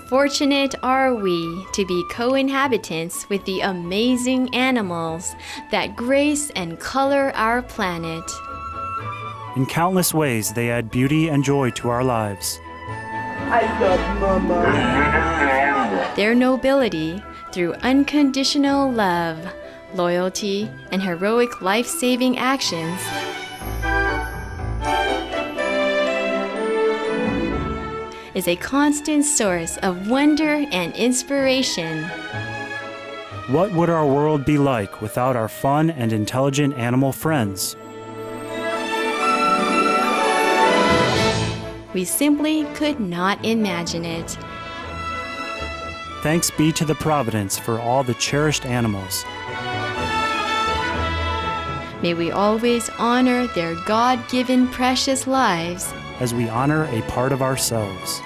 fortunate are we to be co-inhabitants with the amazing animals that grace and color our planet. In countless ways, they add beauty and joy to our lives. I love Mama. Their nobility, through unconditional love, loyalty, and heroic life-saving actions, is a constant source of wonder and inspiration. What would our world be like without our fun and intelligent animal friends? We simply could not imagine it. Thanks be to the Providence for all the cherished animals. May we always honor their God-given precious lives as we honor a part of ourselves.